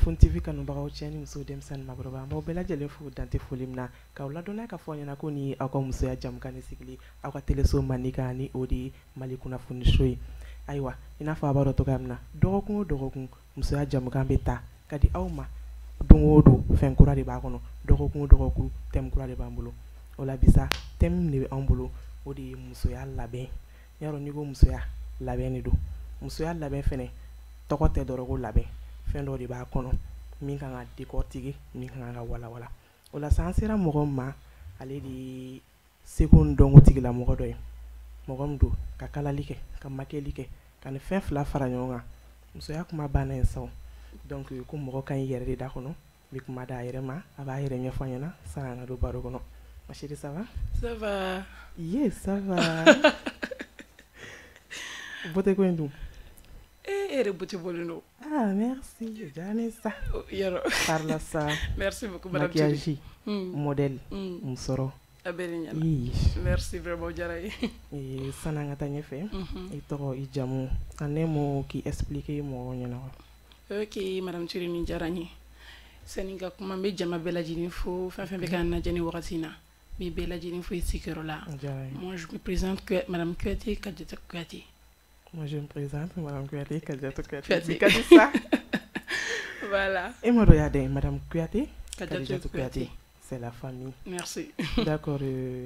Kunnafoni TV kanubagaw cɛ ni muso denmisɛnnin maakɔrɔba an b'aw bɛɛ lajɛlen fo dante foli min na k'aw ladɔnniya k'a fɔ aw ɲɛna ko ni aw ka musoya jamukan ni sigili aw ka teleso Manika ni o de ye Mali kunnafoni so ye ayiwa i n'a fɔ a b'a dɔn cogoya min na dɔgɔkun o dɔgɔkun musoya jamukan bɛ ta ka di aw ma don o don fɛn kura de b'a kɔnɔ dɔgɔkun o dɔgɔkun thème kura de b'an bolo o la bisa thème min de bɛ anw bolo o de ye musoya labɛn i y'a dɔn n'i ko musoya labɛn de don musoya labɛn fɛnɛ tɔgɔ tɛ dɔrɔn ko labɛn fɛn dɔ de b'a kɔnɔ min kan ka décortiquer min kan ka walawala o la san sera mɔgɔ ma ale de ye seko ni dɔnko tigilamɔgɔ dɔ ye mɔgɔ min don ka kalali kɛ ka makɛli kɛ ka nin fɛn fila fara ɲɔgɔn kan musoya kuma banna yen sa donc ko mɔgɔ ka ɲi yɛrɛ de da kɔnɔ n bɛ kuma d'a yɛrɛ ma a b'a yɛrɛ ɲɛfɔ an ɲɛna san an ka don baro kɔnɔ ma chérie ça va? Ça va. Yes, ça va. Bote ko in dun? Bote bolino. Ah, merci. Jani ça. Parle ça. Merci beaucoup, madame. Maquillage, modèle, musoro. Merci vraiment, Jaraï. Et sanangata nyefe. Et toro i jamu. Anemo qui explique mo nyana. Ok, madame Turini Jarani. Seninga kuma be jama bela jini fo fa fa be kan jani wakatina. Me bela jini fo isikerola. Moi je me présente que madame Kouyaté Kadiatou Kouyaté. Moi, je me présente, Madame Kouyaté, Kadiatou Kouyaté. Ça. Voilà. Et moi, regardez, Madame Kouyaté, Kadiatou Kouyaté. C'est la famille. Merci. D'accord.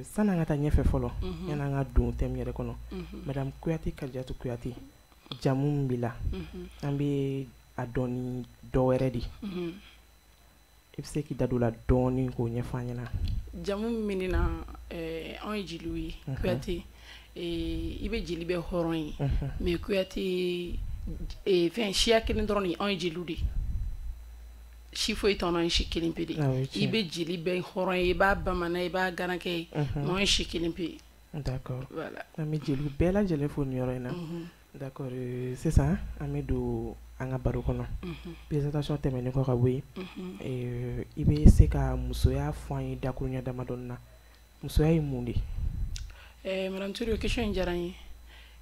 Ça n'a pas été fait follow. Il y en a un don thème yere kono. Madame Kouyaté, Kadiatou Kouyaté. Jamu mbila. Ambe adoni doeredi. Il sait qu'il a de la doni ko nyefanyana. Jamu minina on jilui Kouyaté. I bɛ jeli bɛ hɔrɔn ye mais Kouyaté fɛn siya kelen dɔrɔn de anw ye jeliw de si foyi t'anw na anw ye si kelen pe de i bɛ jeli bɛ hɔrɔn ye i b'a bamanan i b'a garankɛ ye mais anw ye si kelen pe ye. D'accord. Voilà. An bɛ jeliw bɛɛ lajɛlen fo nin yɔrɔ in na. D'accord sisan an bɛ don an ka baro kɔnɔ. Présentation tɛmɛnen kɔ ka bɔ yen i bɛ se ka musoya fɔ an ye dakuruɲɛ damadɔni na musoya ye mun de ye? Madame Touré, question in diyara n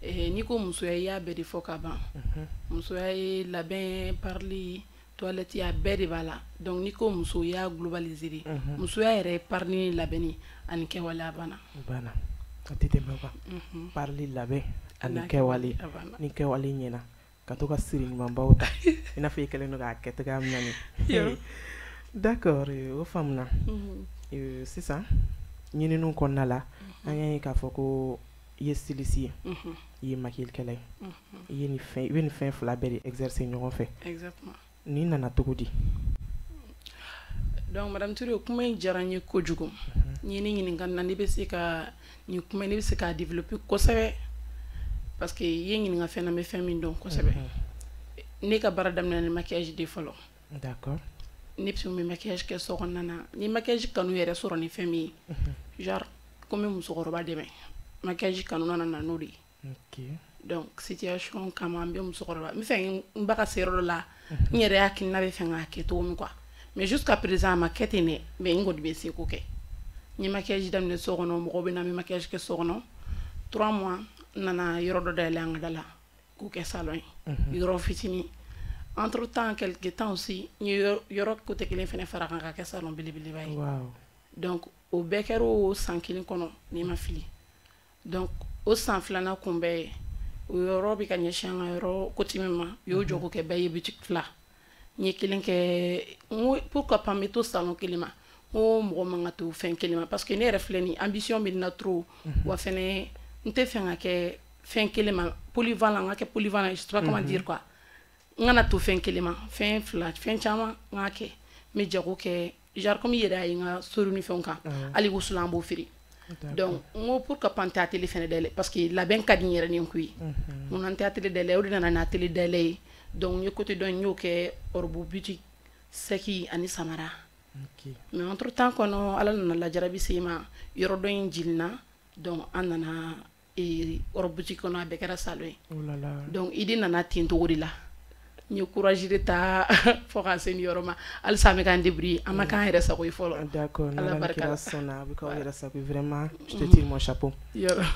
ye n'i ko musoya i y'a bɛɛ de fɔ ka ban musoya ye labɛn parili toilette a bɛɛ de b'a la donc n'i ko muso i y'a globaliser de musoya yɛrɛ ye parili ni labɛnni ani kɛwale a banna a tɛ tɛmɛ o kan parili labɛn ani kɛwale ni kɛwale ɲɛna ka to ka siri ɲumanbaw ta i n'a fɔ i kɛlen don k'a kɛ cogoya min na nin d'accord o faamuna sisan ɲininiw kɔnɔna la an y'a ye k'a fɔ ko i ye styliste ye i ye maquillikɛla ye i bɛ nin fɛn fila bɛɛ de exercer ɲɔgɔn fɛ exactement nin nana cogo di? Donc madame Touré kuma in diyara n ye kojugu n'i ye ne ɲininka na ne bɛ se ka nin kuma ne bɛ se k'a développer kosɛbɛ parce que i ye ɲininka fɛn na n bɛ fɛn min dɔn kosɛbɛ ne ka baara daminɛ ni maquillage de fɔlɔ d'accord ne bɛ se ka maquillage kɛ so kɔnɔna na ni maquillage kanu yɛrɛ sɔrɔ ni fɛn min ye genre comme musokɔrɔba dɛmɛ maquillage kanu nana n'o de ye donc situation kama n bɛ musokɔrɔba n bɛ fɛ n ba ka se yɔrɔ dɔ la n yɛrɛ hakilina bɛ fɛ k'a kɛ cogo min quoi mais jusqu'à présent a ma kɛ ten dɛ mais n kɔni bɛ se k'o kɛ n ye maquillage daminɛ so kɔnɔ mɔgɔw bɛ na n bɛ maquillage kɛ so kɔnɔ 3 mois n nana yɔrɔ dɔ dayɛlɛ an ka da la k'o kɛ salon ye yɔrɔ fitinin entre temps quelque temps aussi n ye yɔrɔ côté kelen fɛnɛ fara kan ka kɛ salon belebeleba ye donc o bɛɛ kɛra o san kelen kɔnɔ n'i ma fili donc o san filanan kunbɛn o yɔrɔ bɛ ka ɲɛsin an ka yɔrɔ côté min ma u y'o jɔ k'o kɛ bɛɛ ye boutique fila n ye kelen kɛ n ko pourquoi pas n bɛ to salon kelen ma n ko mɔgɔ man ka to fɛn kelen ma parce que ne yɛrɛ filɛ nin ambition bɛ n na trop wa fɛnɛ n tɛ fɛ ka kɛ fɛn kelen ma polyvalent n ka kɛ polyvalent je sais pas comment dire quoi n kana to fɛn kelen ma fɛn fila fɛn caman n k'a kɛ n bɛ jago kɛ genre comme i yɛrɛ y'a ye n ka sori ni fɛnw kan hali wusulan an b'o feere donc n ko pourquoi pas n tɛ atelier fɛnɛ dayɛlɛ parce que labɛn ka di n yɛrɛ ni n ko ye mun n tɛ atelier dayɛlɛ o de nana ni atelier dayɛlɛ ye donc n ye côté dɔ n y'o kɛ robe boutique sɛki ani samara mais entre temps kɔnɔ ala nana lajarabi se ma yɔrɔ dɔ in jiginna donc an nana robe boutique kɔnɔ a bɛɛ kɛra salon ye donc idée nana ten togo de la n ye courage de ta fo ka se ni yɔrɔ ma halisa an bɛ k'an débrouiller an ma k'an yɛrɛ sago ye fɔlɔ. D'accord n'ala ni kira sɔnna a bɛ k'aw yɛrɛ sago ye vraiment je te tire mon chapeau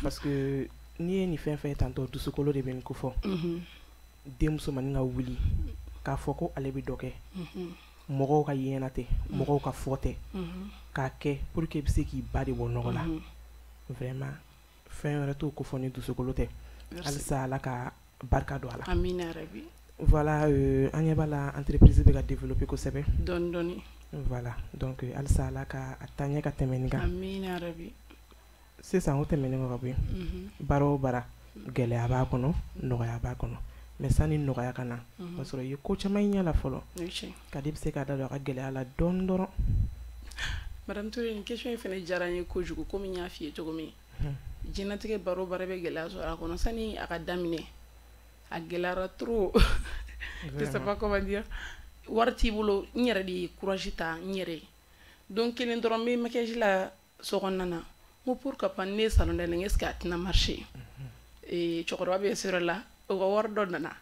parce que n'i ye nin fɛn fɛn ye tantôt dusukolo de bɛ nin ko fɔ den musomanin ka wuli k'a fɔ ko ale bɛ dɔ kɛ mɔgɔw ka yɛlɛ tɛ mɔgɔw ka fɔ tɛ k'a kɛ pour que i bɛ se k'i ba de bɔ nɔgɔ la vraiment fɛn wɛrɛ t'o ko fɔ ni dusukolo tɛ halisa ala ka barika don a la amina rabi voilà an ɲɛ b'a la entreprise bɛ ka développer kosɛbɛ dɔɔni dɔɔni voilà donc halisa ala ka a taa ɲɛ ka tɛmɛ nin kan amina rabi sisan o tɛmɛnen kɔ ka bɔ yen baara o baara gɛlɛya b'a kɔnɔ nɔgɔya b'a kɔnɔ mais sani nɔgɔya ka na o b'a sɔrɔ i ye ko caman y'i ɲɛ la fɔlɔ ka di bɛ se k'a da don a ka gɛlɛya la dɔɔni dɔrɔn madame Touré nin question in fana diyara n ye kojugu komi n y'a f'i ye cogo min jinɛtigɛ baro bara bɛ gɛlɛya sɔrɔ a kɔnɔ sani a ka daminɛ a gɛlɛyara trop je sais pas comment dire wari t'i bolo n yɛrɛ de ye courage ta n yɛrɛ don kelen dɔrɔn n bɛ maquillage la so kɔnɔna na n ko pour que pan ne ye salon dayɛlɛ est ce que a tɛna marcher cɛkɔrɔba bɛ sira la o ka wari dɔ nana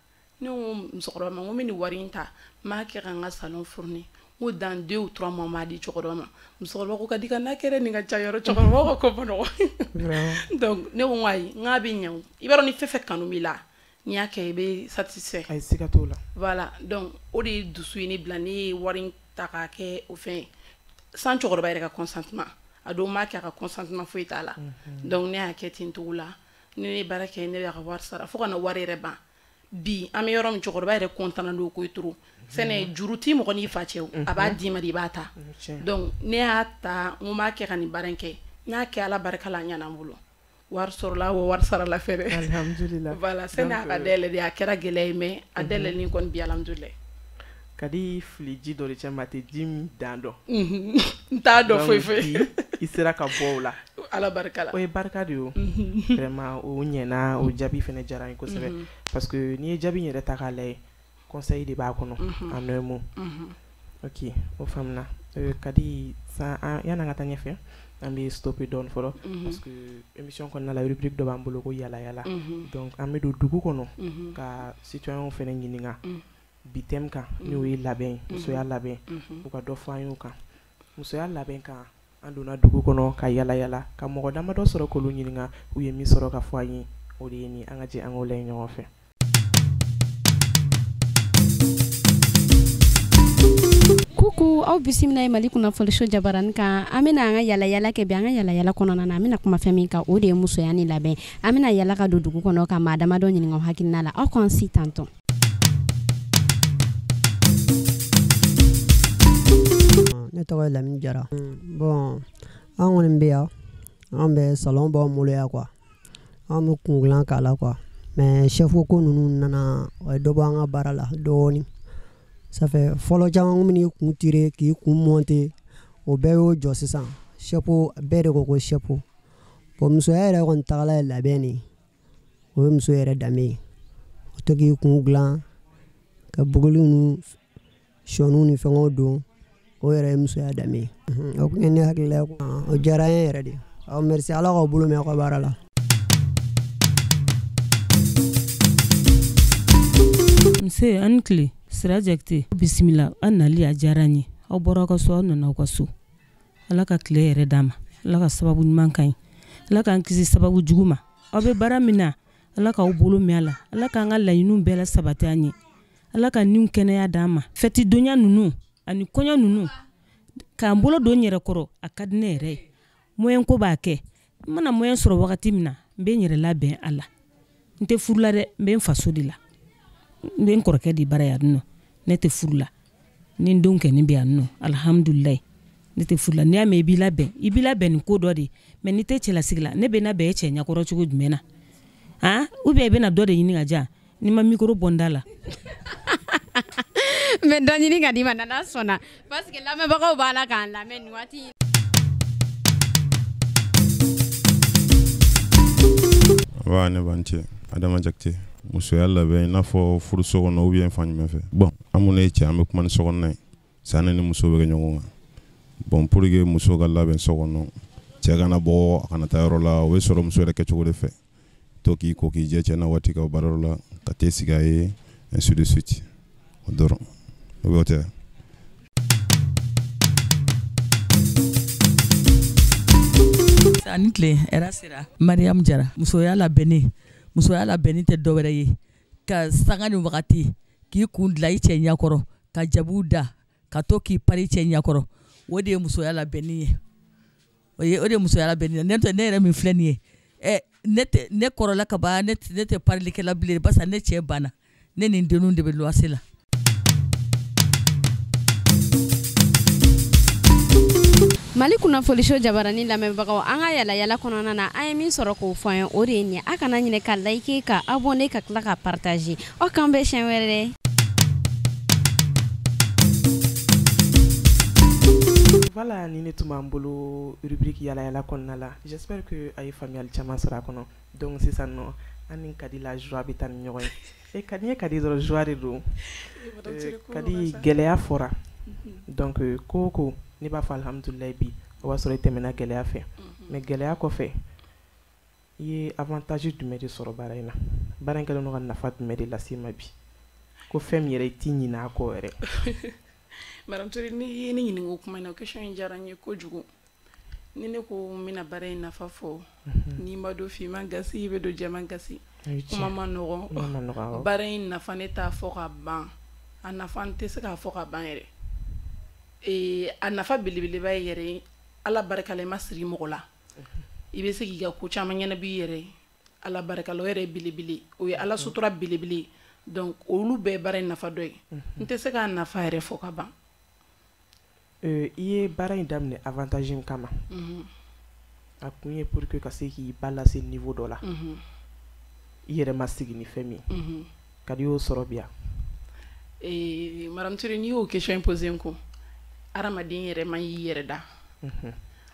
ne ko musokɔrɔba ma n ko n bɛ nin wari in ta n b'a kɛ ka n ka salon fourni n ko dans 2 ou 3 mois n b'a di cɛkɔrɔba ma musokɔrɔba ko ka di ka n'a kɛra nin ka ca yɔrɔ cɛkɔrɔba ko ko ma nɔgɔ donc ne ko n ko ayi n k'a bɛ ɲɛ o i b'a dɔn ni fɛn fɛn kanu b'i la n'i y'a kɛ i bɛ satisfait ayi siga t'o la voilà donc o de ye dusu ye ne bila ne ye wari in ta k'a kɛ o fɛn sans cɛkɔrɔba yɛrɛ ka consentement a don m'a kɛ a ka consentement foyi t'a la donc ne y'a kɛ ten togo la ni ne ye baara kɛ ne b'a ka wari sara fo ka na wari yɛrɛ ban bi an bɛ yɔrɔ min cɛkɔrɔba yɛrɛ content don ko ye trop fɛnɛ juru ti mɔgɔ n'i fa cɛ a b'a d'i ma de i b'a ta donc ne y'a ta n ko b'a kɛ ka nin baara in kɛ n y'a kɛ ala barika la a ɲɛna n bolo wari sɔrɔla o wari sarala fɛnɛ alhamdulillah voilà sani a ka dayɛlɛ de a kɛra gɛlɛya ye mais a dayɛlɛlen kɔni bi alhamdulillah ka di fili ji dɔ de cɛ ma a tɛ ji min dan dɔn n t'a dɔn foyi foyi i sera ka bɔ o la ala barika la o ye barika de ye o vraiment o ɲɛna o jaabi fɛnɛ diyara n ye kosɛbɛ parce que n'i ye jaabi in yɛrɛ ta k'a lajɛ conseil de b'a kɔnɔ en un mot ok o faamuna ka di san yan'an ka taa ɲɛfɛ an bɛ stopper dɔɔni fɔlɔ parce que émission kɔnɔna la rubrique dɔ b'an bolo ko yala yala donc an bɛ don dugu kɔnɔ ka citoyenw fɛnɛ ɲininka bi thème kan n'o ye labɛn musoya labɛn u ka dɔ fɔ an y'o kan musoya labɛn kan an donna dugu kɔnɔ ka yala yala ka mɔgɔ damadɔ sɔrɔ k'olu ɲininka u ye min sɔrɔ ka fɔ an ye o de ye nin an ka jɛ an k'o lajɛ ɲɔgɔn fɛ. Kuku aw bisimila ye Mali kunnafoniso jabarani kan an bɛna an ka yala yala kɛ bi an ka yala yala kɔnɔna na an bɛna kuma fɛn min kan o de ye musoya ni labɛn an bɛna yala ka don dugu kɔnɔ ka maa damadɔ ɲininka o hakilina la aw k'an si tantɔ. Ne tɔgɔ ye Lamini Jara bon an kɔni bɛ yan an bɛ salon b'an bolo yan quoi an bɛ kungilan k'a la quoi mais chef ko ninnu nana o ye dɔ bɔ an ka baara la dɔɔni ça fait fɔlɔ caman kun bɛ kun tire k'i kun monter o bɛɛ y'o jɔ sisan chef bɛɛ de ko ko chef bon musoya yɛrɛ kɔni tagala ye labɛn de o ye muso yɛrɛ danbe ye o tɛ k'i kun dilan ka buguli ni sɔniw ni fɛngɛw don o yɛrɛ ye musoya danbe ye o kun ye ne hakilila ye o diyara n ye yɛrɛ de merci ala k'aw bolo mɛn aw ka baara la. Nse an tile sira jakite bisimila an nali a diyara n ye aw bɔra ka so aw nana aw ka so ala ka tile yɛrɛ d'a ma ala ka sababu ɲuman ka ɲi ala k'an kisi sababu jugu ma aw bɛ baara min na ala k'aw bolo mɛn a la ala k'an ka laɲiniw bɛɛ la sabati an ye ala ka niw kɛnɛya d'an ma fɛti donya ninnu ani kɔɲɔ ninnu k'an bolo don n yɛrɛ kɔrɔ a ka di ne yɛrɛ ye moyen ko b'a kɛ n mana moyen sɔrɔ wagati min na n bɛ n yɛrɛ labɛn a la n tɛ furu la dɛ n bɛ n faso de la n bɛ n kɔrɔkɛ de bara yan nɔ ne tɛ furu la ni n denw kɛni bɛ yan nɔ alhamdulilayi ne tɛ furu la n'i y'a mɛn i b'i labɛn nin ko dɔ de mais n'i tɛ cɛlasigi la ne bɛ na bɛn e cɛ ɲɛkɔrɔ cogo jumɛn na ou bien i bɛna dɔ de ɲini ka diyan n'i ma micro bɔ n da la. Mais dɔ ɲini ka di ma nana sɔnna parce que lamɛnbagaw b'a la k'an lamɛn nin waati. Wa ne b'an cɛ Adama Jakite musoya labɛn i n'a fɔ furuso kɔnɔ ou bien fan jumɛn fɛ bon an minnu ye cɛ an bɛ kuma ni sokɔnɔna ye sa ne ni muso bɛ kɛ ɲɔgɔn kan bon pour que muso ka labɛn so kɔnɔ cɛ kana bɔ a kana taa yɔrɔ la o bɛ sɔrɔ muso yɛrɛ kɛcogo de fɛ to k'i ko k'i jɛ cɛ na waati ka baara yɔrɔ la ka t'e sigi a ye ainsi de suite o dɔrɔn o bɛ o tɛ. Ani tile era sera Mariam Jara musoya labɛnni tɛ dɔwɛrɛ ye ka sanga ni wagati k'i kun dilan i cɛ ɲɛkɔrɔ ka jabu da ka to k'i pari cɛ ɲɛkɔrɔ o de ye musoya labɛnni ye o de ye musoya labɛnni ye ne yɛrɛ min filɛ nin ye ne kɔrɔla ka ban ne tɛ parilikɛla bilen barisa ne cɛ banna ne ni n denninw de bɛ luwanse la. Mali kunnafoni show jabarani lamɛnbagaw an ka yala yala kɔnɔna na an ye min sɔrɔ k'o fɔ an ye o de ye nin a kana ɲinɛ ka like ka abonner ka tila ka partager aw k'an bɛn siɲɛ wɛrɛ. Voilà, ni ne tun b'an bolo rubrique yala yala kɔnɔna la. J'espère que a ye faamuyali caman sɔrɔ a kɔnɔ. Donc sisan nɔ an ni Kadi la joie bɛ taa ni ɲɔgɔn ye. Kadi ye Kadi dɔrɔn joie de don. Kadi gɛlɛya fɔra. Donc ko ne b'a fɔ alhamdulilayi bi o b'a sɔrɔ i tɛmɛna gɛlɛya fɛ. Mais gɛlɛya kɔfɛ i ye avantage jumɛn de sɔrɔ baara in na? Baara in kɛlen don ka nafa jumɛn de lase ma bi? Ko fɛn min yɛrɛ i t'i ɲinɛ a kɔ yɛrɛ. Madame Touré, ni ye ne ɲininka o kuma in na o question in diyara n ye kojugu. Ni ne ko n bɛna baara in nafa fɔ n'i ma don finman gasi i bɛ don jɛman gasi. Kuma ma nɔgɔn. Baara in nafa ne t'a fɔ ka ban. A nafa n tɛ se k'a fɔ ka ban yɛrɛ. A nafa belebeleba ye yɛrɛ Ala barika la i ma siri mɔgɔ la. I bɛ se k'i ka ko caman ɲɛnabɔ i yɛrɛ ye. Ala barika la o yɛrɛ ye belebele. O ye Ala sutura belebele. Donc olu bɛɛ baara in nafa dɔ ye. N tɛ se k'a nafa yɛrɛ fɔ ka ban. I ye baara in daminɛ avantage min kama. A kun ye pour que ka se k'i ba lase niveau dɔ la. I yɛrɛ ma sigi ni fɛn min. Kadi y'o sɔrɔ bi yan. Madame Touré, n'i y'o question posé n kun, hadamaden yɛrɛ man y'i yɛrɛ da.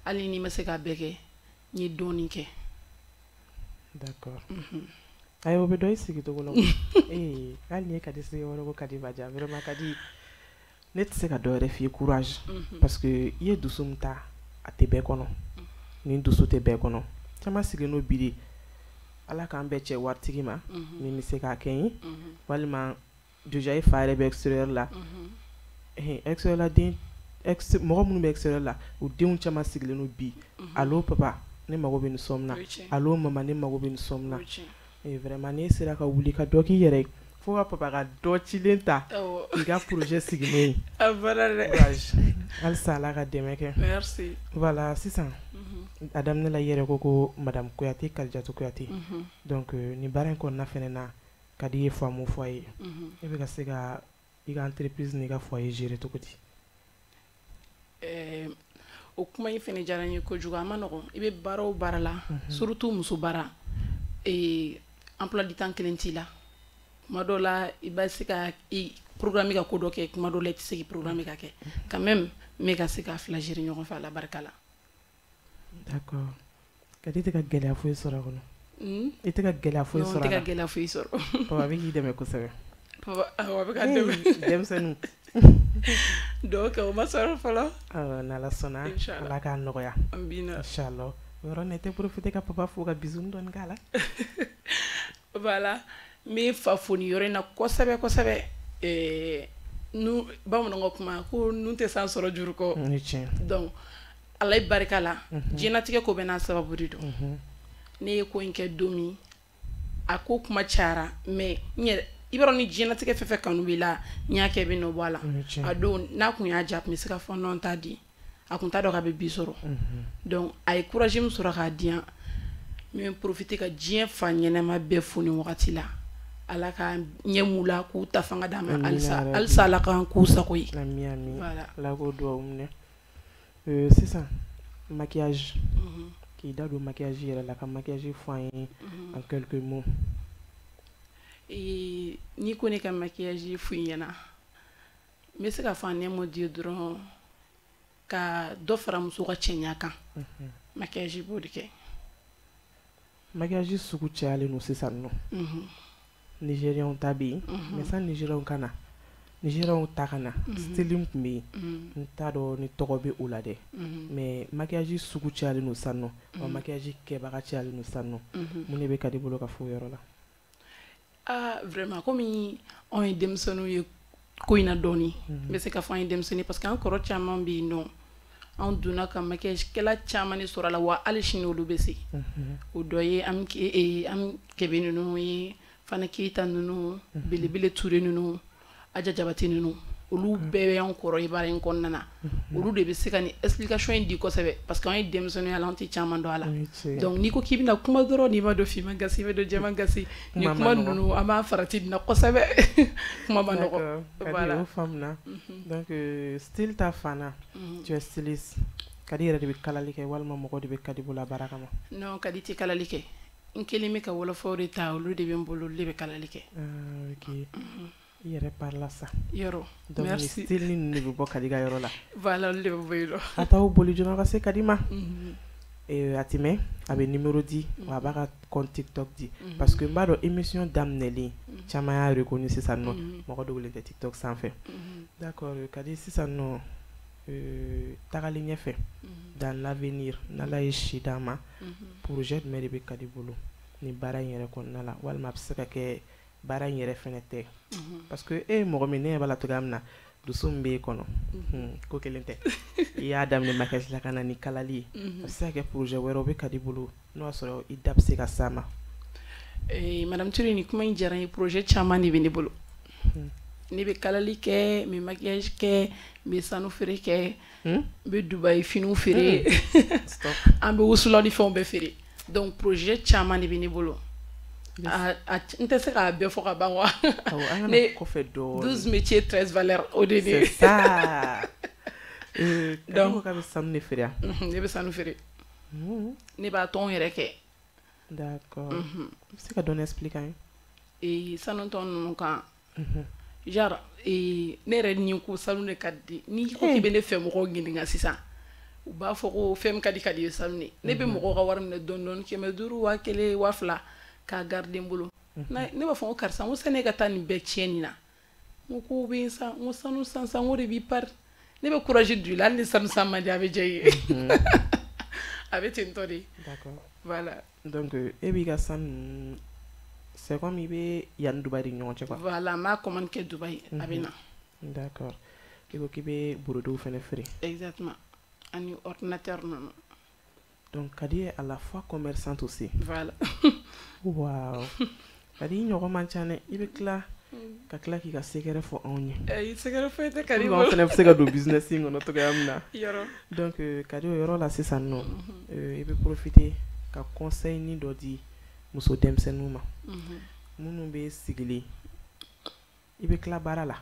Hali n'i ma se k'a bɛɛ kɛ, n ye dɔɔnin kɛ. D'accord. Ayi o bɛ dɔn i sigi cogo la. Hali n'i ye Kadi sigi yɔrɔ ko Kadi b'a diya vraiment Kadi ne tɛ se ka dɔ wɛrɛ f'i ye courage. Parce que i ye dusu min ta a tɛ bɛɛ kɔnɔ. Ni dusu tɛ bɛɛ kɔnɔ. Caman sigilen n'o bi de Ala k'an bɛɛ cɛ waritigi ma min bɛ se k'a kɛ n ye. Walima déjà i fa yɛrɛ bɛ extérieur la. Extérieur la den mɔgɔ minnu bɛ extérieur la u denw caman sigilen n'o bi. Allo papa ne mago bɛ nin somme na. Allo maman ne mago bɛ nin somme na. Vraiment ne sera ka wuli ka dɔ k'i yɛrɛ ye. Fo ka papa ka dɔ cilen ta i ka projet sigilen ye. A bara dɛ. Courage. Halisa Ala ka dɛmɛ kɛ. Merci. Voilà sisan a daminɛ la i yɛrɛ ko Madame Kuyate Kalijatu Kuyate. Donc ni baara in kɔnɔna fɛnɛ na Kadi ye faamu fɔ a ye. E bɛ ka se ka i ka entreprise n'i ka foyer gérer cogo di? O kuma in fɛnɛ diyara n ye kojugu a ma nɔgɔn. I bɛ baara o baara la surtout muso baara emploi du temps kelen t'i la. Kuma dɔ la i bɛ se ka programme ka ko dɔ kɛ kuma dɔ la i tɛ se k'i programme ka kɛ. Quand même n bɛ ka se ka fila gérer ɲɔgɔn fɛ Ala barika la. D'accord. Kadi tɛ ka gɛlɛya foyi sɔrɔ a kɔnɔ? I tɛ ka gɛlɛya foyi sɔrɔ a la? Non, n tɛ ka gɛlɛya foyi sɔrɔ. Papa bɛ k'i dɛmɛ kosɛbɛ. Papa awɔ a bɛ ka dɛmɛ. Denmisɛnninw. Dɔw kɛ o ma sɔrɔ fɔlɔ. N'Ala sɔnna Ala k'a nɔgɔya. Amina. Inchallah. O yɔrɔ la i tɛ profiter ka papa fo ka bisou dɔɔni k'a la? Voilà. N bɛ fa fo nin yɔrɔ in na kosɛbɛ kosɛbɛ. Bamananw ka kuma ko nun tɛ san sɔrɔ juru kɔ. Ni tiɲɛ. Donc Ala ye barika la. Diɲɛlatigɛ ko bɛɛ n'a sababu de don. Ne ye ko in kɛ don min a ko kuma cayara mais n yɛrɛ i b'a dɔn ni diɲɛlatigɛ fɛn fɛn kanu b'i la n y'a kɛ bɛ nɔ bɔ a la. A don n'a kun y'a diya a kun bɛ se ka fɔ non t'a di a kun t'a dɔn k'a bɛ bi sɔrɔ. Donc a ye courage min sɔrɔ k'a di yan n bɛ profiter ka diɲɛ fa ɲɛnɛma bɛɛ fo nin wagati la. Ala ka ɲɛ m'u la k'u ta fanga d'a ma halisa Ala k'an k'u sago ye. Ami ami. Voilà. Ala k'o duwawu minɛ. Sisan maquillage. K'i da don maquillage yɛrɛ la ka maquillage fɔ an ye en quelques mots. N'i ko ne ka maquillage fɔ i ɲɛna n bɛ se ka fɔ en un mot dɔrɔn ka dɔ fara muso ka cɛɲa kan. Maquillage b'o de kɛ. Maquillage sugu cayalen don sisan nɔ. Nigériens ta bɛ yen mais san Nigériens ka na. Nigériens ta ka na style tun bɛ yen n t'a dɔn ni tɔgɔ bɛ o la dɛ mais maquillage sugu cayalen don sisan nɔ wa maquillage kɛbaga cayalen don sisan nɔ mun de bɛ Kadi bolo ka fɔ o yɔrɔ la? Vraiment komi anw ye denmisɛnninw ye ko in na dɔɔni n bɛ se ka fɔ an ye denmisɛnnin parce que an kɔrɔ caman bɛ yen nɔ anw donna ka maquillage kɛla caman de sɔrɔ a la wa hali sini olu bɛ se o dɔ ye an Kɛbɛ ninnu ye Fana Keyita ninnu Belebele Ture ninnu aja jabati ninnu olu bɛɛ bɛ an kɔrɔ i baara in kɔnɔna na olu de bɛ se ka ni explication in di kosɛbɛ parce que an ye denmisɛnninya la an tɛ caman dɔn a la donc n'i ko k'i bɛna kuma dɔrɔn n'i ma dɔn finman gasi i bɛ dɔn jɛman gasi ni kuma ninnu an b'a farati nin na kosɛbɛ kuma ma nɔgɔ voilà o faamuna donc style ta fana tu es styliste kadi yɛrɛ de bɛ kalali kɛ walima mɔgɔ de bɛ kadi bolo a baara kama non kadi tɛ kalali kɛ n kelen bɛ ka wolofaw de ta olu de bɛ n bolo olu de bɛ kalali kɛ ok i yɛrɛ parla sa yɔrɔ donc merci style ni ninnu de bɛ bɔ kadi ka yɔrɔ la voilà olu de bɛ bɔ yen nɔ a t'aw boli joona ka se kadi ma a ti mɛn a bɛ numéro di wa a b'a ka compte TikTok di parce que n b'a dɔn émission daminɛlen caman y'a reconnu sisan nɔ mɔgɔ dogolen tɛ TikTok sanfɛ d'accord kadi sisan nɔ tagalen ɲɛfɛ dans l'avenir n'Ala ye si d'an ma projet jumɛn de bɛ kadi bolo ni baara in yɛrɛ kɔnɔna la walima a bɛ se ka kɛ baara in yɛrɛ fɛnɛ tɛ parce que e mɔgɔ min ne b'a la togoya min na dusu min b'e kɔnɔ ko kelen tɛ i y'a daminɛ maquillage la ka na ni kalali ye a bɛ se ka kɛ projet wɛrɛ o bɛ kadi bolo n'o y'a sɔrɔ i da bɛ se ka s'a ma madame Touré ni kuma in diyara n ye projet caman de bɛ ne bolo ne bɛ kalali kɛ n bɛ maquillage kɛ n bɛ sanu feere kɛ n bɛ Dubaï finiw feere an bɛ wusulaw ni fɛnw bɛɛ feere donc projet caman de bɛ ne bolo n tɛ se k'a bɛɛ fɔ ka ban wa ne 12 métiers 13 valeurs o de ne c'est ça donc k'a bɛ sanu de feere ne bɛ sanu feere ne b'a tɔn yɛrɛ kɛ d'accord i bɛ se ka dɔɔni expliquer an ye sanu tɔn ninnu kan genre ne yɛrɛ ni ko sanu de ka di n'i ko k'i bɛ ne fɛ mɔgɔw ɲininka sisan u b'a fɔ ko fɛn min ka di ye sanu de ne bɛ mɔgɔw ka wari minɛ dɔɔni dɔɔni 500 1000 2000 k'a garder n bolo ne b'a fɔ ko karisa n ko sani e ka taa nin bɛɛ tiɲɛ nin na n ko bɛ san n ko sanu san n ko de b'i pari ne bɛ courage d'u la hali ni sanu san man di a bɛ diya i ye a bɛ ten tɔ de d'accord voilà donc e b'i ka sanu c'est comme i bɛ yanni Dubaï de ɲɔgɔn cɛ quoi voilà n b'a commande kɛ Dubaï a bɛ na d'accord i ko k'i bɛ borodew fɛnɛ feere exactement ani ordinateur ninnu donc kadi est à la fois commerçante aussi voilà wow kadi i ɲɔgɔn man ca dɛ i bɛ tila ka tila k'i ka sekɛrɛ fɔ anw ye sekɛrɛ foyi tɛ kadi bolo an fɛnɛ bɛ se ka don business in kɔnɔ togoya min na yɔrɔ donc kadi o yɔrɔ la sisan nɔ i bɛ profiter ka conseil ni dɔ di muso denmisɛnninw ma minnu bɛ sigilen i bɛ tila baara la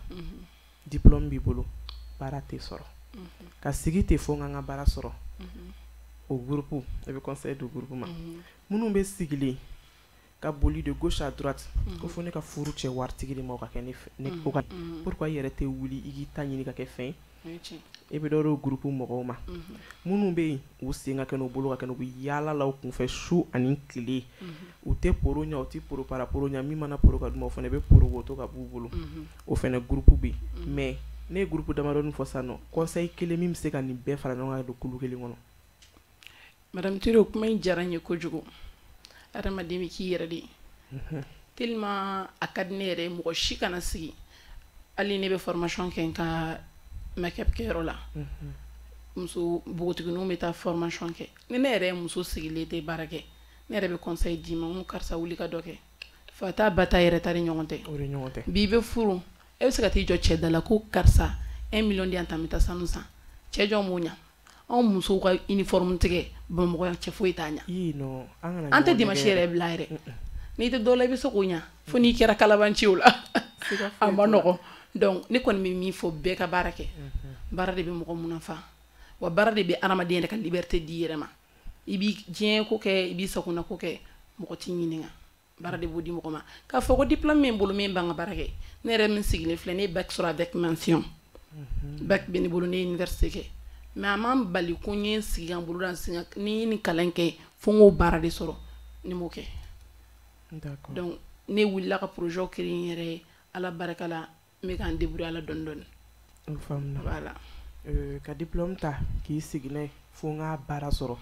diplôme b'i bolo baara tɛ sɔrɔ ka sigi tɛ fo n ka n ka baara sɔrɔ o groupe i bɛ conseil di o groupe ma minnu bɛ sigilen ka boli de gauche à droite ko fo ne ka furu cɛ waritigi de ma o ka kɛ ne o ka pourquoi i yɛrɛ tɛ wuli i k'i ta ɲini ka kɛ fɛn ye i bɛ dɔ o groupe mɔgɔw ma minnu bɛ yen u sen ka kɛ n'u bolo ka kɛ n'u bɛ yaala la u kunfɛ su ani tile u tɛ poro ɲɛ u tɛ poro para poro ɲɛ min mana poro ka d'u ma o fana bɛ poro woto ka b'u bolo o fana groupe bɛ yen mais ne ye groupe damadɔni fɔ sisan nɔ conseil kelen min bɛ se ka nin bɛɛ fara ɲɔgɔn kan don kulu kelen kɔnɔ madame Touré o kuma in diyara n ye kojugu adamaden bɛ k'i yɛrɛ de ye tellement a ka di ne yɛrɛ ye mɔgɔ si kana sigi hali ne bɛ formation kɛ n ka make-up kɛyɔrɔ la muso npogotigininw bɛ taa formation kɛ ni ne yɛrɛ ye muso sigilen tɛ baara kɛ ne yɛrɛ bɛ conseil d'i ma n ko karisa wuli ka dɔ kɛ fa ta ba ta yɛrɛ ta ni ɲɔgɔn tɛ bi bɛ furu e bɛ se ka t'i jɔ cɛ da la ko karisa 1 million di yan ta n bɛ taa sanu san cɛ jɔn b'o ɲa anw musow ka uniforme tigɛ bamakɔ yan cɛ foyi t'a ɲa an tɛ dimanche yɛrɛ bila yɛrɛ n'i tɛ dɔ la i bɛ se k'o ɲa fo n'i kɛra kalabanci o la a ma nɔgɔn donc ne kɔni bɛ min fɔ bɛɛ ka baara kɛ baara de bɛ mɔgɔ mun nafa wa baara de bɛ adamaden yɛrɛ ka liberté di yɛrɛ ma i b'i diɲɛ ko kɛ i b'i sagona ko kɛ mɔgɔ t'i ɲininka baara de b'o di mɔgɔ ma k'a fɔ ko diplôme min bolo min b'an ka baara kɛ ne yɛrɛ min sigilen filɛ ne ye bac sɔrɔ avec mention bac bɛ ne bolo ne ye université kɛ mais a m'an bali ko n ye n sigi kan bolo da ni ni kalan kɛ fo n k'o baara de sɔrɔ ne m'o kɛ donc ne wulila ka projet créer n yɛrɛ ye ala barika la n bɛ k'an débrouiller ala dɔɔni dɔɔni o faamuna voilà ka diplôme ta k'i sigi n'a ye fo n k'a baara sɔrɔ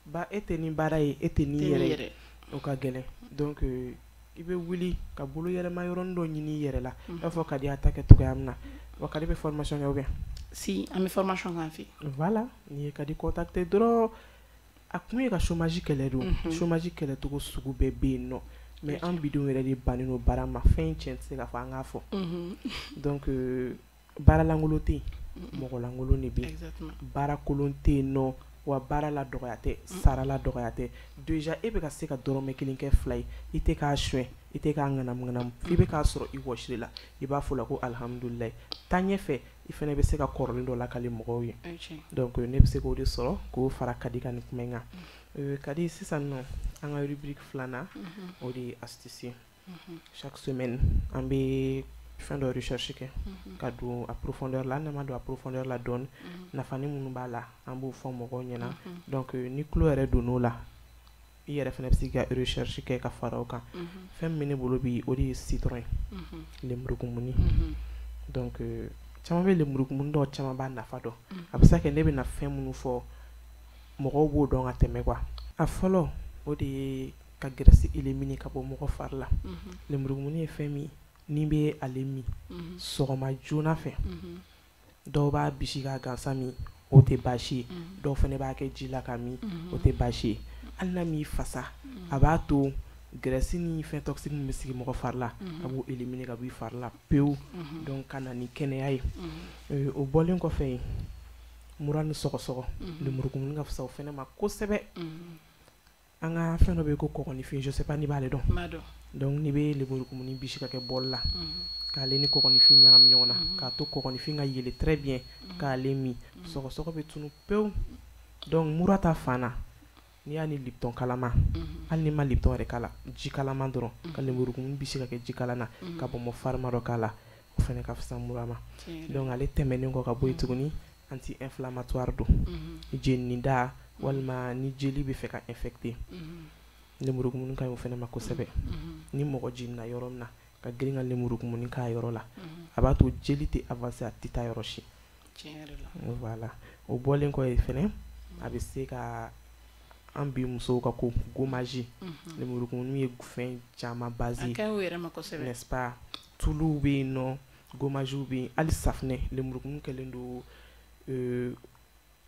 ba e tɛ ni baara ye e tɛ ni yɛrɛ ye o ka gɛlɛn donc i bɛ wuli ka bolo yɛlɛma yɔrɔnin dɔ ɲini i yɛrɛ la i b'a fɔ kadi a ta kɛ togoya min na wa kadi bɛ formation kɛ ou bien si an bɛ formation k'an fɛ voilà n'i ye kadi contacter dɔrɔn a kun ye ka chômage kɛlɛ don chômage kɛlɛ cogo sugu bɛɛ bɛ yen nɔ mais an bidenw yɛrɛ de bannen no baara ma fɛn cɛn tɛ se ka fɔ an k'a fɔ donc baaralankolon tɛ yen mɔgɔlankolon de bɛ yen baara kolon tɛ yen nɔ wa baara la dɔgɔya tɛ sara la dɔgɔya tɛ déjà e bɛ ka se ka dɔrɔmɛ kelen kɛ 2 ye i tɛ k'a suɲɛ i tɛ k'a ŋanamu f'i bɛ k'a sɔrɔ i wɔsili la i b'a fɔ la ko alhamdulilayi taa ɲɛfɛ i fana bɛ se ka kɔrɔlen dɔ lakali mɔgɔw ye donc ne bɛ se k'o de sɔrɔ k'o fara Kadi ka nin kuma in kan Kadi sisan nɔ an ka rubrique 2nan o de ye astuce chaque semaine an bɛ fɛn dɔ recherche kɛ ka don a profondeur la n'an ma don a profondeur la dɔɔni nafani minnu b'a la an b'o fɔ mɔgɔw ɲɛna donc ni tulo yɛrɛ donn'o la i yɛrɛ fana bɛ se ka recherche kɛ ka fara o kan fɛn min bɛ ne bolo bi o de ye citron lemurukumuni donc caman bɛ lemurukumuni dɔw caman b'a nafa dɔn a bɛ se ka kɛ ne bɛna fɛn minnu fɔ mɔgɔw b'o dɔn ka tɛmɛ quoi a fɔlɔ o de ye ka graisse éliminer ka bɔ mɔgɔ fari la lemurukumuni ye fɛn min ni bɛ ale min sɔgɔma joona fɛ dɔw b'a bisi ka gansan min o tɛ baasi ye dɔw fana b'a kɛ ji la ka min o tɛ baasi ye hali n'a m'i fasa a b'a to graisse ni fɛn toxique min bɛ sigi mɔgɔ fari la a b'o éliminer ka bɔ i fari la pewu donc ka na ni kɛnɛya ye o bɔlen kɔfɛ yen mura ni sɔgɔsɔgɔ lemurukumuni ka fisa o fana ma kosɛbɛ an ka fɛn dɔ bɛ yen ko kɔgɔnifin je sais pas ni b'ale dɔn donc ni bɛ lemurukumuni bisi ka kɛ bɔli la k'ale ni kɔgɔnifin ɲagami ɲɔgɔn na k'a to kɔgɔnifin ka yɛlɛ très bien k'ale min sɔgɔsɔgɔ bɛ tunu pewu donc mura ta fan na n'i y'a ni Lipton kalama hali ni ma Lipton yɛrɛ k'a la ji kalama dɔrɔn ka lemurukumuni bisi ka kɛ ji kalan na ka bɔnbɔn farima dɔ k'a la o fana ka fisa mura ma donc ale tɛmɛnen kɔ ka bɔ yen tuguni anti inflammatoire don jenini da walima ni jeli bɛ fɛ ka infecté lemurukumuni ka ɲi o fana ma kosɛbɛ ni mɔgɔ jiginna yɔrɔ min na ka girin ka lemurukumuni k'a yɔrɔ la a b'a to jeli tɛ avancer a tɛ taa yɔrɔ si voilà o bɔlen kɔ yen fɛnɛ a bɛ se ka an bi musow ka ko gommage lemurukumuni ye fɛn caman base n'est-ce pas tuluw bɛ yen nɔ gommagew bɛ yen hali safunɛ lemurukumuni kɛlen don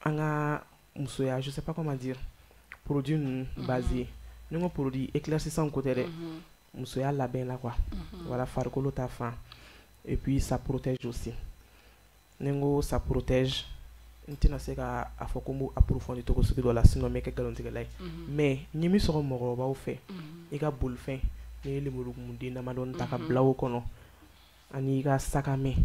an ka musoya je sais pas comment dire produit ninnu base ni ko produit éclaircissant ko tɛ dɛ musoya labɛn la quoi voilà farikolo ta fan et puis ça protège aussi ni ko ça protège n tɛna se ka a fɔ ko n b'o approfondir cogo sugu dɔ la sinon n bɛ kɛ nkalontigɛla ye mais ni min sɔrɔ mɔgɔkɔrɔbaw fɛ i ka bolifɛn n'i ye lemurukumuden damadɔni ta ka bila o kɔnɔ ani i ka sakamɛ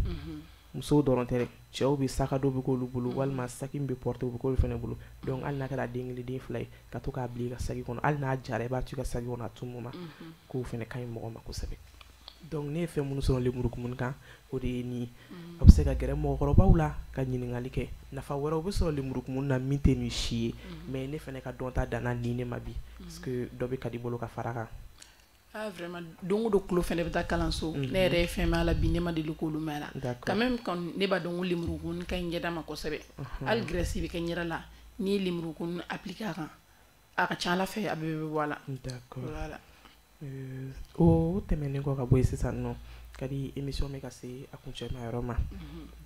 musow dɔrɔn tɛ dɛ cɛw bɛ saka dɔw bɛ k'olu bolo walima saki min bɛ porter o bɛ k'olu fana bolo donc hali n'a kɛra den kelen den fila ye ka to k'a bila i ka saki kɔnɔ hali n'a jara i b'a to i ka saki kɔnɔ a tumu ma k'o fana ka ɲi mɔgɔ ma kosɛbɛ donc ne ye fɛn minnu sɔrɔ lemurukumuni kan o de ye nin a bɛ se ka gɛrɛ mɔgɔkɔrɔbaw la ka ɲininkali kɛ nafa wɛrɛw bɛ sɔrɔ lemurukumuni na min tɛ nin si ye mais ne fana ka dɔn ta danna nin ne ma bi parce que dɔ bɛ Kadi bolo ka fara kan vraiment don o don tulo fɛnɛ bɛ taa kalanso ne yɛrɛ ye fɛn mɛn a la bi ne ma deli k'olu mɛn a la quand même quand ne b'a dɔn ko lemurukumuni ka ɲi ɲɛda ma kosɛbɛ hali graisse bɛ kɛ ɲɛda la n'i ye lemurukumuni appliquer a kan a ka ca Ala fɛ a bɛɛ bɛ bɔ a la voilà o tɛmɛnen kɔ ka bɔ yen sisan nɔ Kadi émission bɛ ka se a kuncɛma yɔrɔ ma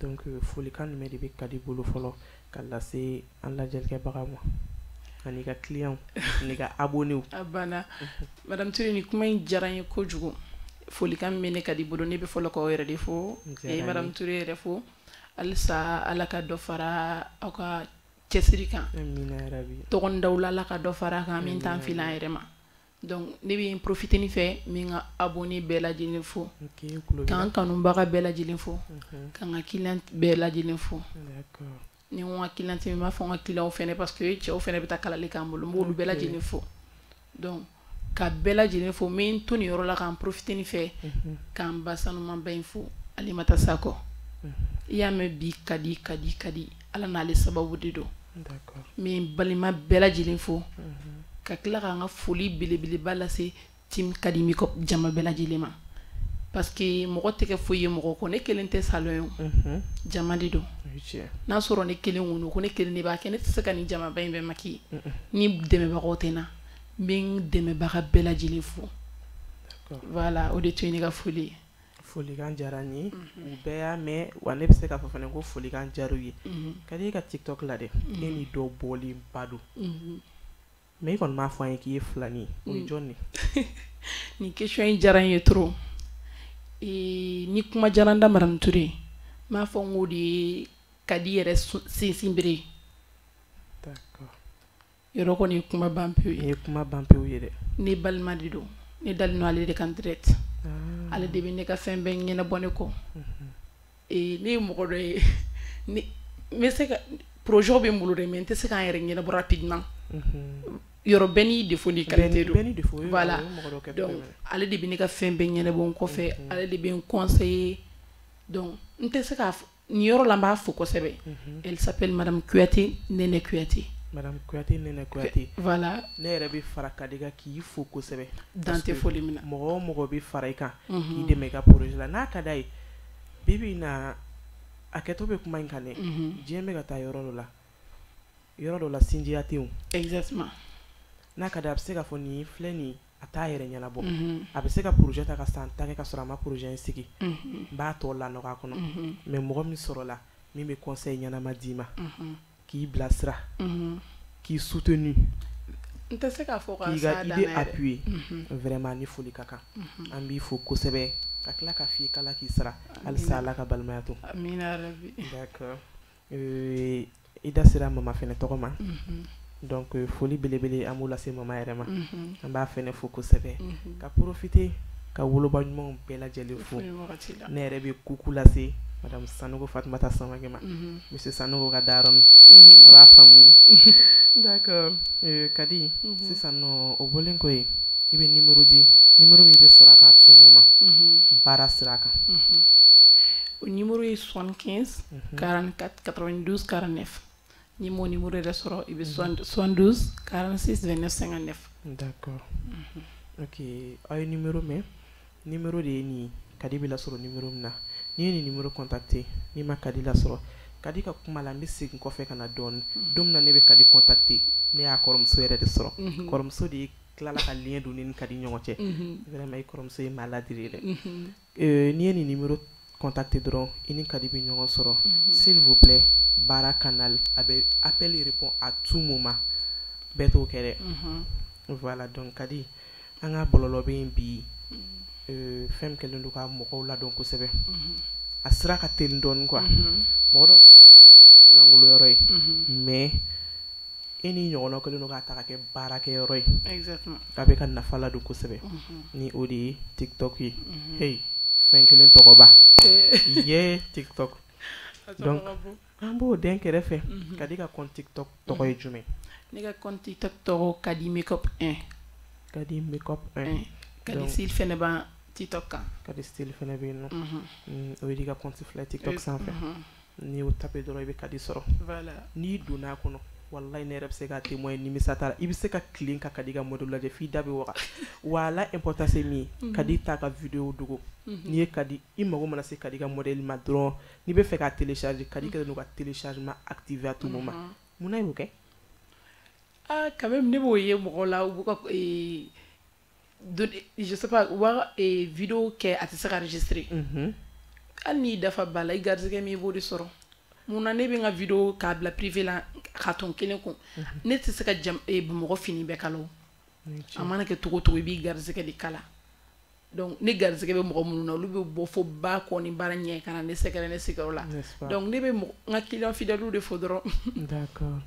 donc folikan jumɛn de bɛ Kadi bolo fɔlɔ ka lase an lajɛlikɛbagaw ma ani ka client ani ka abonné a banna madame Touré ni kuma in diyara n ye kojugu folikan min bɛ ne Kadi bolo ne bɛ fɔlɔ k'aw yɛrɛ de fo madame Touré yɛrɛ fo halisa Ala ka dɔ fara aw ka cɛsiri kan tɔgɔndaw la Ala ka dɔ fara a kan min t'an fili an yɛrɛ ma donc ne bɛ n profiter nin fɛ min ka abonné bɛɛ lajɛlen fo k'an kanubaga bɛɛ lajɛlen fo k'an ka client bɛɛ lajɛlen fo ni n ko n ka client min b'a fɔ n ka client fɛnɛ parce que cɛw fɛnɛ bɛ taa kalali k'an bolo n b'olu bɛɛ lajɛlen fo donc ka bɛɛ lajɛlen fo n bɛ n to nin yɔrɔ la k'an profiter nin fɛ k'an ba sanumanba in fo Alimata Sakɔ i y'a mɛn bi Kadi Ala n'ale sababu de don n bɛ n balima bɛɛ lajɛlen fo ka tila k'an ka foli belebeleba lase team Kadi Makeup jama bɛɛ lajɛlen ma parce que mɔgɔ tɛ kɛ foyi ye mɔgɔ kɔ ne kelen tɛ salon ye jama de don n'a sɔrɔ ne kelen wolo ko ne kelen de b'a kɛ ne tɛ se ka nin jamaba in bɛɛ maki ni dɛmɛbagaw tɛ n na n bɛ n dɛmɛbaga bɛɛ lajɛlen fo voilà o de tun ye ne ka foli ye folikan diyara n ye u bɛɛ y'a mɛn wa ne bɛ se k'a fɔ fana ko folikan diyara u ye Kadi ka TikTok la dɛ e ni dɔ bɔlenba don mais i kɔni m'a fɔ an ye k'i ye filani o ye jɔn ne ni question in diyara n ye trop ni kuma diyara n da Madame Touré m'a fɔ n ko de ye Kadi yɛrɛ sinsinbere ye d'accord yɔrɔ kɔni ye kuma ban pewu ye ye kuma ban pewu ye dɛ ne balima de don ne dalen no ale de kan direct ale de bɛ ne ka fɛn bɛɛ ɲɛnabɔ ne kɔ ne ye mɔgɔ dɔ ye n bɛ se ka projet bɛ n bolo dɛ mais n tɛ se k'an yɛrɛ ɲɛnabɔ rapidement yɔrɔ bɛɛ n'i défaut n'i qualité don voilà donc ale de bɛ ne ka fɛn bɛɛ ɲɛnabɔ n kɔfɛ ale de bɛ n conseiller donc n tɛ se k'a nin yɔrɔ la n b'a fo kosɛbɛ elle s'appelle Madame Kuyate Nene Kuyate Madame Kuyate Nene Kuyate voilà ne yɛrɛ bɛ fara Kadi kan k'i fo kosɛbɛ dan tɛ foli min na mɔgɔ o mɔgɔ bɛ fara i kan k'i dɛmɛ i ka projet la n'a ka d'a ye bi bi in na a kɛtɔ bɛ kuma in kan dɛ diɲɛ bɛ ka taa yɔrɔ dɔ la sinjiya tɛ yen exactement n'a ka d'a ye a bɛ se ka fɔ nin filɛ nin a t'a yɛrɛ ɲɛnabɔ a bɛ se ka projet ta ka san 10 kɛ ka sɔrɔ a ma projet in sigi n b'a tɔ lanɔgɔ a kɔnɔ mais mɔgɔ min sɔrɔla min bɛ conseil ɲɛnama d'i ma k'i bilasira k'i soutenu n tɛ se k'a fɔ k'i ka idée appuyer vraiment ni foli ka kan an b'i fo kosɛbɛ ka tila ka f'i kala k'i sara halisa Ala ka balimaya to amina rabi d'accord i da sera mama fɛnɛ tɔgɔ ma donc foli belebele an b'u lase mama yɛrɛ ma an b'a fɛnɛ fo kosɛbɛ ka profiter ka woloba ɲumanw bɛɛ lajɛlen fo ne yɛrɛ bɛ kuku lase Madame Sanogo Fatumata Samake ma Monsieur Sanogo ka daron a b'a faamu d'accord Kadi sisan nɔ o bɔlen ko ye i bɛ numéro di numéro min bɛ sɔrɔ a kan à tout moment baara sira kan o numéro est 75 44 92 49 ni mon numéro yɛrɛ sɔrɔ i bɛ 72 46 29 59 d'accord ok aw ye numéro mɛn numéro de ye nin Kadi bɛ lasɔrɔ numéro min na ni ye nin numéro contacté ni ma Kadi lasɔrɔ Kadi ka kuma la n bɛ segin kɔfɛ ka na dɔɔnin don min na ne bɛ Kadi contacté ne y'a kɔrɔmuso yɛrɛ de sɔrɔ kɔrɔmuso de tilala ka lien don ni Kadi ɲɔgɔn cɛ vraiment i kɔrɔmuso ye maa ladiri dɛ n'i ye nin numéro contacté dɔrɔn i ni Kadi bɛ ɲɔgɔn sɔrɔ s'il vous plaît baara canal a bɛ appel répond à tout moment bɛɛ t'o kɛ dɛ voilà donc Kadi an ka bɔlɔlɔ bɛ yen bi fɛn min kɛlen don ka mɔgɔw ladɔn kosɛbɛ a sira ka teli dɔɔnin quoi mɔgɔ dɔ wulankolo yɔrɔ ye mais e ni ɲɔgɔnnaw kɛlen don k'a ta ka kɛ baarakɛyɔrɔ ye a bɛ ka nafa ladon kosɛbɛ ni o de ye TikTok ye hey fɛn kelen tɔgɔba ye TikTok donc an b'o den kɛrɛfɛ Kadi ka compte TikTok tɔgɔ ye jumɛn ne ka compte TikTok tɔgɔ Kadi Makeup 1 Kadi Makeup 1 Kadi style fɛnɛ b'an TikTok kan Kadi style fɛnɛ bɛ yen nɔ o ye ka compte fila TikTok sanfɛ n'i y'o tapé dɔrɔn i bɛ Kadi sɔrɔ n'i donn'a kɔnɔ wallahi ne yɛrɛ bɛ se ka témoin nimisa t'a la i bɛ se ka tilen ka Kadi ka modèle lajɛ f'i da bɛ waga wa la importance ye min ye Kadi t'a ka vidéo dogo n'i ye Kadi i mago mana se Kadi ka modèle ma dɔrɔn n'i bɛ fɛ k'a télécharger Kadi kɛlen don ka téléchargement activé à tout moment munna i b'o kɛ quand même ne b'o ye mɔgɔ la u b'u ka je sais pas u b'a vidéo kɛ a tɛ se ka enregistrer hali n'i dafa ba la i garisɛgɛ min i b'o de sɔrɔ munna ne bɛ n ka vidéo k'a bila privé la ka tɔn kelen kun ne tɛ se ka mɔgɔ fini bɛɛ kala o a mana kɛ cogo cogo i b'i garisɛgɛ de kala donc ne garisɛgɛ bɛ mɔgɔ minnu na olu bɛ bɔ fo ba kɔ ni baara ɲɛ kana ne sɛgɛrɛ ne sigiyɔrɔ la donc ne bɛ n ka client fidèle de fo dɔrɔn d'accord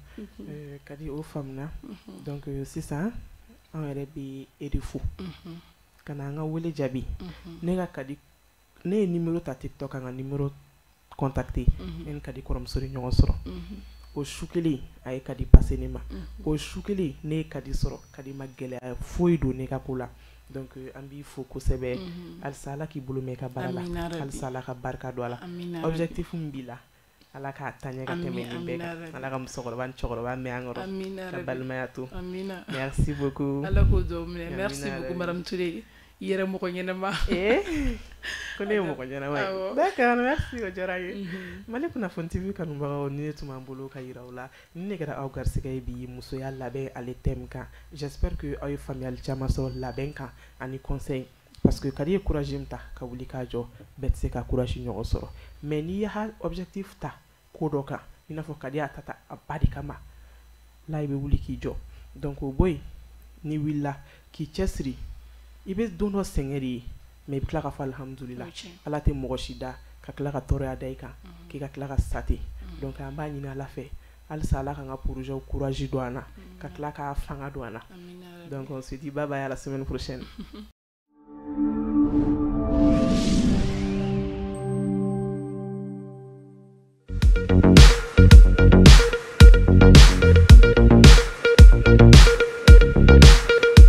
Kadi o faamuna donc sisan an yɛrɛ bɛ e de fo ka na an ka wele jaabi ne ka Kadi ne ye numéro ta TikTok kan ka numéro contacté ne ni Kadi kɔrɔmuso de ɲɔgɔn sɔrɔ o su kelen a ye Kadi passé ne ma o su kelen ne ye Kadi sɔrɔ Kadi ma gɛlɛya foyi don ne ka ko la donc an b'i fo kosɛbɛ halisa Ala k'i bolo mɛn i ka baara la halisa Ala ka barika don a la objectif min b'i la Ala k'a taɲɛ ka tɛmɛ nin bɛɛ kan Ala ka musokɔrɔba ni cɛkɔrɔba mɛn an kɔrɔ ka balimaya to merci beaucoup Ala k'o dɔw minɛ merci beaucoup Madame Touré i yɛrɛ mɔgɔ ɲɛnama ko ne ye mɔgɔ ɲɛnama ye d'accord merci o diyara n ye Mali Kunnafoni TV kanubagaw ni ne tun b'an bolo ka yira aw la ni ne kɛra aw garisɛgɛ ye bi musoya labɛn ale thème kan j'espère que aw ye faamuyali caman sɔrɔ labɛn kan ani conseil parce que Kadi ye courage min ta ka wuli k'a jɔ bɛɛ tɛ se ka courage ɲɔgɔn sɔrɔ mais n'i y'a objectif ta ko dɔ kan i n'a fɔ Kadi y'a ta a ba de kama là i bɛ wuli k'i jɔ donc o boy ni willa k'i cɛsiri i bɛ don dɔ sɛgɛn de ye mais i bɛ tila ka fɔ alhamdulillah ala tɛ mɔgɔ si da ka tila ka tɔɔrɔya da i kan k'i ka tila ka sa ten donc an b'a ɲini ala fɛ halisa ala k'an ka projet courage don an na ka tila ka fanga don an na donc on se dit bye bye à la semaine prochaine